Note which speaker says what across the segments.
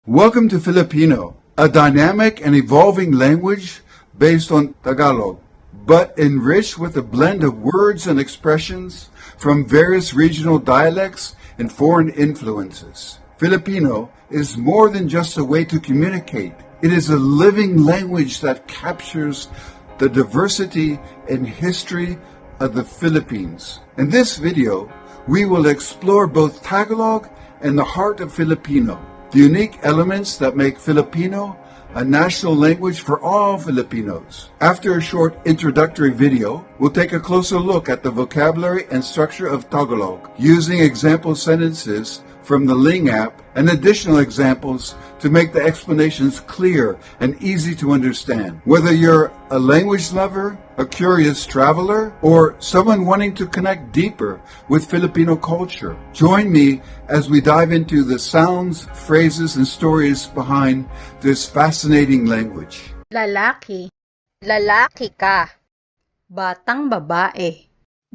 Speaker 1: Welcome to Filipino, a dynamic and evolving language based on Tagalog, but enriched with a blend of words and expressions from various regional dialects and foreign influences. Filipino is more than just a way to communicate. It is a living language that captures the diversity and history of the Philippines. In this video, we will explore both Tagalog and the heart of Filipino, the unique elements that make Filipino a national language for all Filipinos. After a short introductory video, we'll take a closer look at the vocabulary and structure of Tagalog, using example sentences from the Ling app and additional examples to make the explanations clear and easy to understand. Whether you're a language lover, a curious traveler, or someone wanting to connect deeper with Filipino culture, join me as we dive into the sounds, phrases, and stories behind this fascinating language.
Speaker 2: Lalaki. Lalaki ka. Batang babae.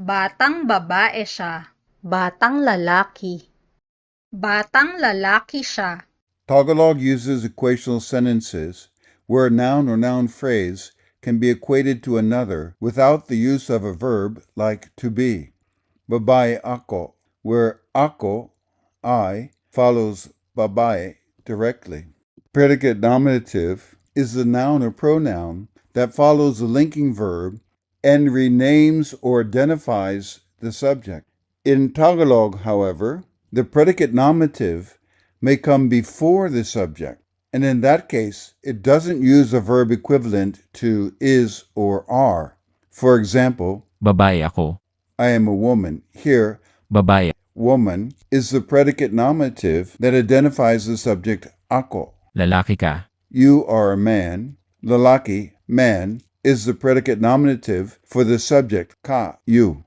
Speaker 2: Batang babae siya. Batang lalaki. Batang lalaki siya.
Speaker 1: Tagalog uses equational sentences where a noun or noun phrase can be equated to another without the use of a verb like to be. Babae ako, where ako, I, follows babae directly. Predicate nominative is the noun or pronoun that follows the linking verb and renames or identifies the subject. In Tagalog, however, the predicate nominative may come before the subject, and in that case, it doesn't use a verb equivalent to is or are. For example,
Speaker 3: Babae ako.
Speaker 1: I am a woman. Here,
Speaker 3: Babae.
Speaker 1: woman is the predicate nominative that identifies the subject ako.
Speaker 3: Lalaki ka.
Speaker 1: You are a man. Lalaki, man, is the predicate nominative for the subject ka, you.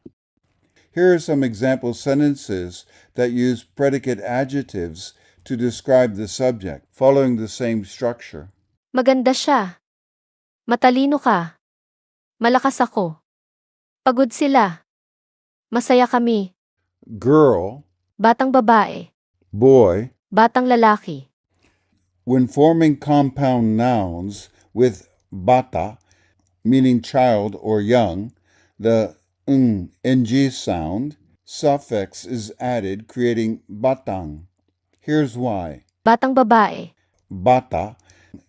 Speaker 1: Here are some example sentences that use predicate adjectives to describe the subject, following the same structure.
Speaker 4: Maganda siya. Matalino ka. Malakas ako. Pagod sila. Masaya kami.
Speaker 1: Girl,
Speaker 4: Batang babae.
Speaker 1: boy.
Speaker 4: Batang lalaki.
Speaker 1: When forming compound nouns with bata, meaning child or young, the ng sound suffix is added, creating batang. Here's why.
Speaker 4: Batang babae.
Speaker 1: Bata,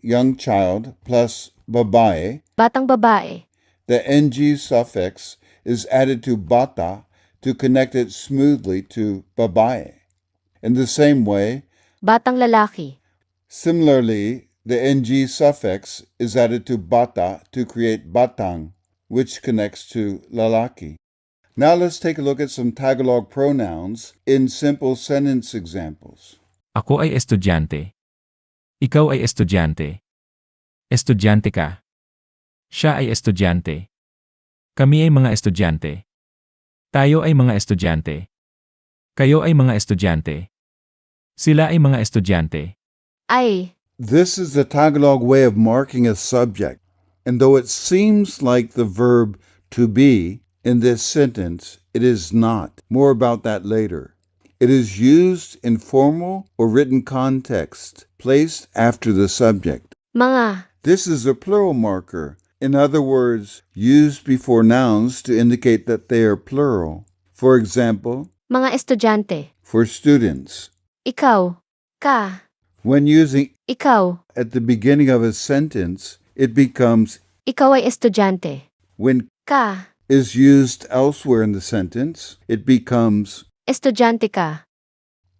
Speaker 1: young child, plus babae.
Speaker 4: Batang babae.
Speaker 1: The ng suffix is added to bata to connect it smoothly to babae. In the same way,
Speaker 4: Batang lalaki.
Speaker 1: similarly, the ng suffix is added to bata to create batang, which connects to lalaki. Now let's take a look at some Tagalog pronouns in simple sentence examples.
Speaker 3: Ako ay estudyante. Ikaw ay estudyante. Estudyante ka. Siya ay estudyante. Kami ay mga estudyante. Tayo ay mga estudyante. Kayo ay mga estudyante. Sila ay mga estudyante.
Speaker 4: Ay.
Speaker 1: This is the Tagalog way of marking a subject, and though it seems like the verb to be in this sentence, it is not. More about that later. It is used in formal or written context, placed after the subject.
Speaker 4: Mga.
Speaker 1: This is a plural marker. In other words, used before nouns to indicate that they are plural. For example,
Speaker 4: Mga estudyante.
Speaker 1: for students.
Speaker 4: Ikaw. Ka.
Speaker 1: When using
Speaker 4: Ikaw.
Speaker 1: at the beginning of a sentence, it becomes
Speaker 4: Ikaw ay estudyante.
Speaker 1: when
Speaker 4: Ka.
Speaker 1: is used elsewhere in the sentence, it becomes
Speaker 4: Estudyante ka.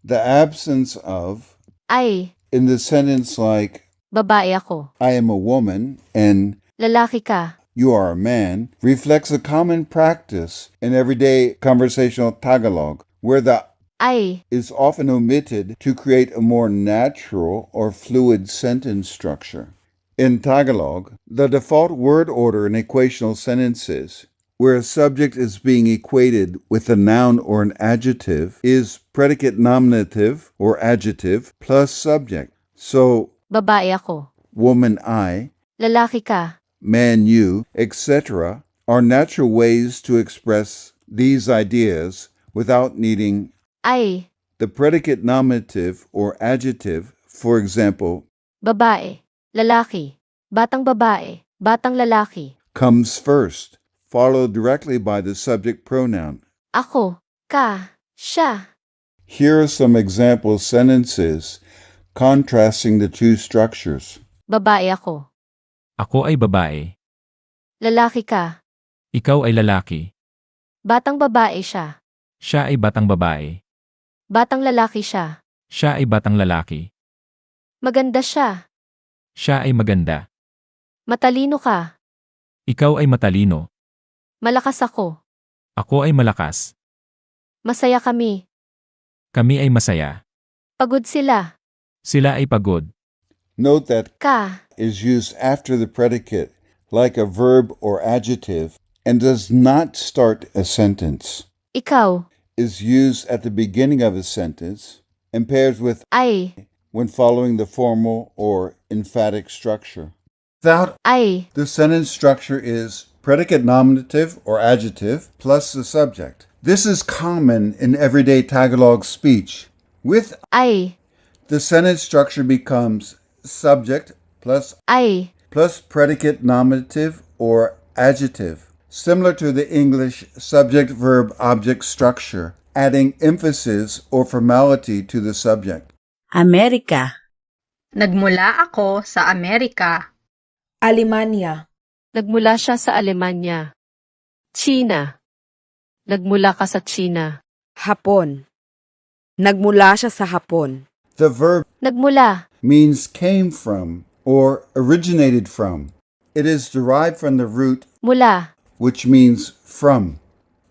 Speaker 1: the absence of
Speaker 4: Ay.
Speaker 1: in the sentence like,
Speaker 4: Babae ako.
Speaker 1: I am a woman and
Speaker 4: Lalaki ka.
Speaker 1: you are a man, reflects a common practice in everyday conversational Tagalog, where the
Speaker 4: Ay.
Speaker 1: is often omitted to create a more natural or fluid sentence structure. In Tagalog, the default word order in equational sentences, where a subject is being equated with a noun or an adjective, is predicate nominative or adjective plus subject. So,
Speaker 4: Babae ako.
Speaker 1: woman I,
Speaker 4: Lalaki ka.
Speaker 1: man you, etc., are natural ways to express these ideas without needing
Speaker 4: Ay.
Speaker 1: the predicate nominative or adjective For example,
Speaker 4: Babae, lalaki, batang babae, batang lalaki.
Speaker 1: comes first, followed directly by the subject pronoun.
Speaker 4: Ako, ka, siya.
Speaker 1: Here are some example sentences contrasting the two structures.
Speaker 4: Babae ako.
Speaker 3: Ako ay babae.
Speaker 4: Lalaki ka.
Speaker 3: Ikaw ay lalaki.
Speaker 4: Batang babae siya.
Speaker 3: Siya ay batang babae.
Speaker 4: Batang lalaki siya.
Speaker 3: Siya ay batang lalaki.
Speaker 4: Maganda siya.
Speaker 3: Siya ay maganda.
Speaker 4: Matalino ka.
Speaker 3: Ikaw ay matalino.
Speaker 4: Malakas ako.
Speaker 3: Ako ay malakas.
Speaker 4: Masaya kami.
Speaker 3: Kami ay masaya.
Speaker 4: Pagod sila.
Speaker 3: Sila ay pagod.
Speaker 1: Note that
Speaker 4: Ka.
Speaker 1: is used after the predicate, like a verb or adjective, and does not start a sentence.
Speaker 4: Ikaw.
Speaker 1: Is used at the beginning of a sentence and pairs with
Speaker 4: Ay.
Speaker 1: when following the formal or emphatic structure. Without,
Speaker 4: Ay.
Speaker 1: the sentence structure is predicate nominative or adjective plus the subject. This is common in everyday Tagalog speech. With,
Speaker 4: Ay.
Speaker 1: the sentence structure becomes subject plus
Speaker 4: Ay.
Speaker 1: predicate nominative or adjective, similar to the English subject verb object structure, adding emphasis or formality to the subject.
Speaker 5: Amerika,
Speaker 2: Nagmula ako sa Amerika.
Speaker 6: Alemania,
Speaker 4: Nagmula siya sa Alemanya. China. Nagmula ka sa China.
Speaker 6: Hapon. Nagmula siya sa Hapon.
Speaker 1: The verb
Speaker 4: Nagmula.
Speaker 1: means came from or originated from. It is derived from the root
Speaker 4: Mula.
Speaker 1: which means from.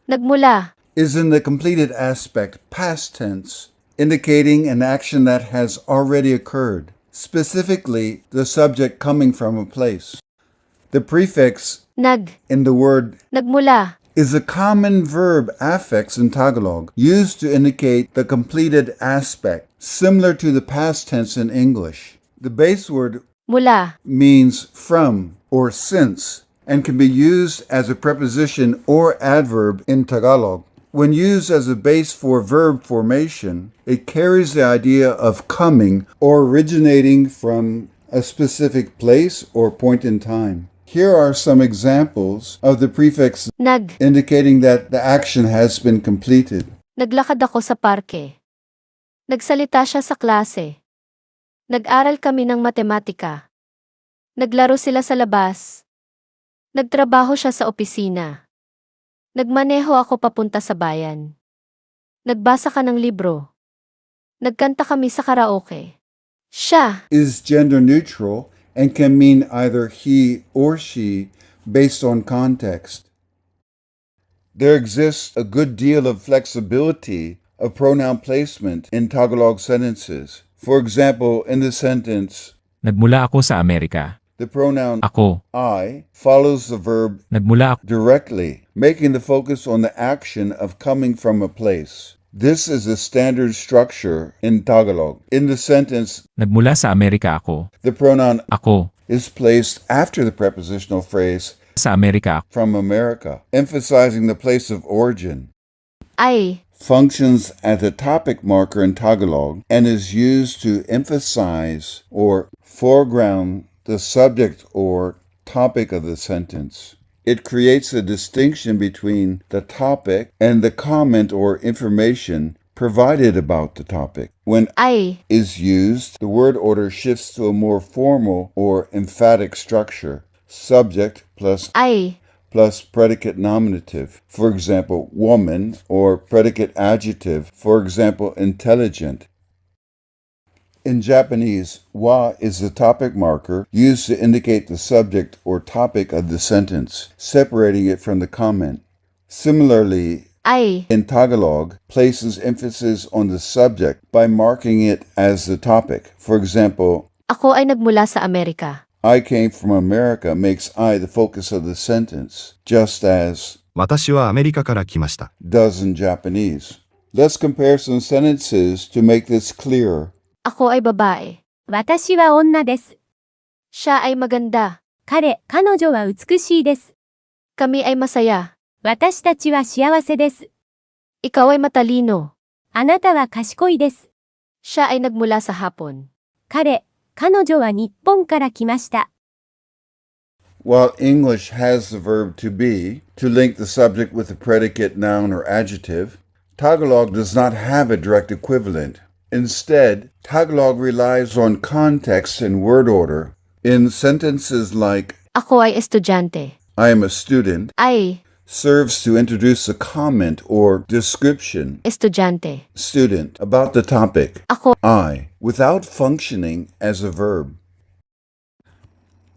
Speaker 4: Nagmula.
Speaker 1: Is in the completed aspect past tense, indicating an action that has already occurred, specifically the subject coming from a place. The prefix
Speaker 4: Nag.
Speaker 1: in the word
Speaker 4: Nagmula.
Speaker 1: is a common verb affix in Tagalog, used to indicate the completed aspect, similar to the past tense in English. The base word
Speaker 4: Mula.
Speaker 1: means from or since and can be used as a preposition or adverb in Tagalog. When used as a base for verb formation, it carries the idea of coming or originating from a specific place or point in time. Here are some examples of the prefix
Speaker 4: Nag.
Speaker 1: indicating that the action has been completed.
Speaker 4: Naglakad ako sa parke. Nagsalita siya sa klase. Nag-aral kami ng matematika. Naglaro sila sa labas. Nagtrabaho siya sa opisina. Nagmaneho ako papunta sa bayan. Nagbasa ka ng libro. Nagkanta kami sa karaoke. Siya.
Speaker 1: Is gender neutral and can mean either he or she based on context. There exists a good deal of flexibility of pronoun placement in Tagalog sentences. For example, in the sentence,
Speaker 3: Nagmula ako sa Amerika.
Speaker 1: the pronoun
Speaker 3: Ako.
Speaker 1: I follows the verb
Speaker 3: Nagmula ako.
Speaker 1: directly, making the focus on the action of coming from a place. This is a standard structure in Tagalog. In the sentence,
Speaker 3: Nagmula sa Amerika ako.
Speaker 1: the pronoun
Speaker 3: Ako.
Speaker 1: is placed after the prepositional phrase
Speaker 3: Sa Amerika ako.
Speaker 1: from America, emphasizing the place of origin.
Speaker 4: Ay.
Speaker 1: Functions as a topic marker in Tagalog and is used to emphasize or foreground the subject or topic of the sentence. It creates a distinction between the topic and the comment or information provided about the topic. When
Speaker 4: Ay.
Speaker 1: is used, the word order shifts to a more formal or emphatic structure. Subject plus
Speaker 4: Ay.
Speaker 1: predicate nominative, for example, woman, or predicate adjective, for example, intelligent. In Japanese, wa is the topic marker used to indicate the subject or topic of the sentence, separating it from the comment. Similarly,
Speaker 4: Ay.
Speaker 1: in Tagalog, places emphasis on the subject by marking it as the topic. For example,
Speaker 4: Ako ay nagmula sa Amerika.
Speaker 1: I came from America makes I the focus of the sentence, just as
Speaker 7: 私はアメリカから来ました。
Speaker 1: does in Japanese. Let's compare some sentences to make this clearer.
Speaker 4: Ako ay babae.
Speaker 8: 私は女です。
Speaker 4: Siya ay maganda.
Speaker 8: 彼女は美しいです。
Speaker 4: Kami ay masaya.
Speaker 8: 私たちは幸せです。
Speaker 4: Ikaw ay matalino.
Speaker 8: あなたは賢いです。
Speaker 4: Siya ay nagmula sa hapon.
Speaker 8: 彼女は日本から来ました。
Speaker 1: While English has the verb to be to link the subject with a predicate, noun, or adjective, Tagalog does not have a direct equivalent. Instead, Tagalog relies on context and word order. In sentences like,
Speaker 4: Ako ay estudyante.
Speaker 1: I am a student,
Speaker 4: Ay,
Speaker 1: serves to introduce a comment or description,
Speaker 4: estudyante.
Speaker 1: student, about the topic,
Speaker 4: Ako,
Speaker 1: I, without functioning as a verb.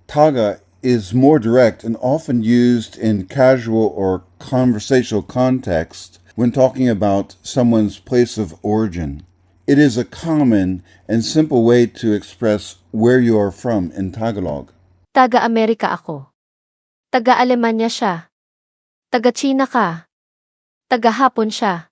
Speaker 1: Taga is more direct and often used in casual or conversational context when talking about someone's place of origin. It is a common and simple way to express where you are from in Tagalog.
Speaker 4: taga-Amerika ako. Taga-Alemanya siya. Taga-China ka. Taga-Hapon siya.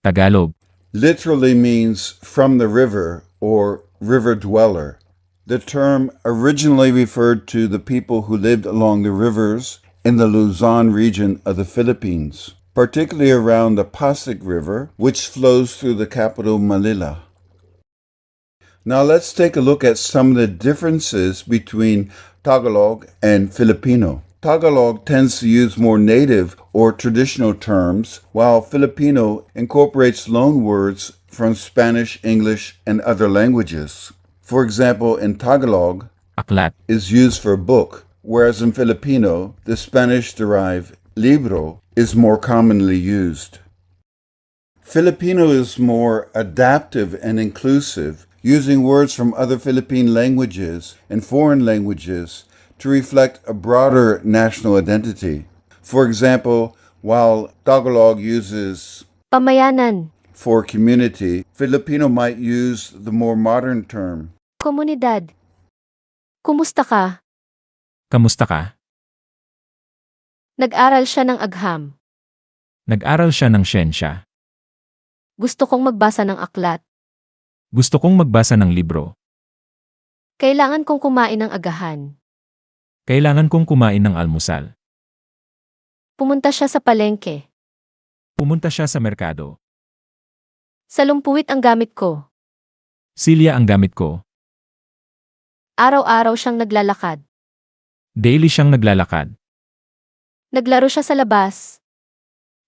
Speaker 3: Tagalog.
Speaker 1: Literally means from the river or river dweller. The term originally referred to the people who lived along the rivers in the Luzon region of the Philippines, particularly around the Pasig River, which flows through the capital Manila. Now let's take a look at some of the differences between Tagalog and Filipino. Tagalog tends to use more native or traditional terms, while Filipino incorporates loan words from Spanish, English, and other languages. For example, in Tagalog,
Speaker 3: Aklat.
Speaker 1: is used for book, whereas in Filipino, the Spanish-derived libro is more commonly used. Filipino is more adaptive and inclusive, using words from other Philippine languages and foreign languages to reflect a broader national identity. For example, while Tagalog uses
Speaker 4: Pamayanan.
Speaker 1: for community, Filipino might use the more modern term.
Speaker 4: Komunidad. Kumusta ka?
Speaker 3: Kamusta ka?
Speaker 4: Nag-aral siya ng agham.
Speaker 3: Nag-aral siya ng siyensya.
Speaker 4: Gusto kong magbasa ng aklat.
Speaker 3: Gusto kong magbasa ng libro.
Speaker 4: Kailangan kong kumain ng agahan.
Speaker 3: Kailangan kong kumain ng almusal.
Speaker 4: Pumunta siya sa palengke.
Speaker 3: Pumunta siya sa merkado.
Speaker 4: Salumpuwit ang gamit ko.
Speaker 3: Silya ang gamit ko.
Speaker 4: Araw-araw siyang naglalakad.
Speaker 3: Daily siyang naglalakad.
Speaker 4: Naglaro siya sa labas.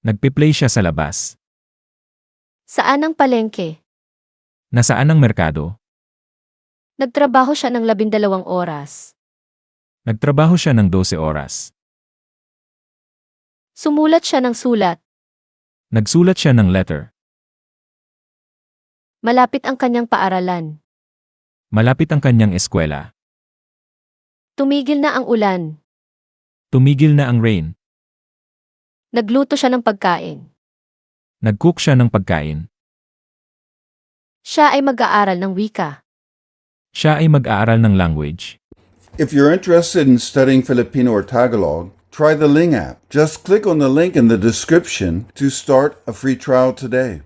Speaker 3: Nagpe-play siya sa labas.
Speaker 4: Saan ang palengke?
Speaker 3: Nasaan ang merkado?
Speaker 4: Nagtrabaho siya ng 12 oras.
Speaker 3: Nagtrabaho siya ng 12 oras.
Speaker 4: Sumulat siya ng sulat.
Speaker 3: Nagsulat siya ng letter.
Speaker 4: Malapit ang kanyang paaralan.
Speaker 3: Malapit ang kanyang eskwela.
Speaker 4: Tumigil na ang ulan.
Speaker 3: Tumigil na ang rain.
Speaker 4: Nagluto siya ng pagkain.
Speaker 3: Nag-cook siya ng pagkain.
Speaker 4: Siya ay mag-aaral ng wika.
Speaker 3: Siya ay mag-aaral ng language.
Speaker 1: If you're interested in studying Filipino or Tagalog, try the Ling app. Just click on the link in the description to start a free trial today.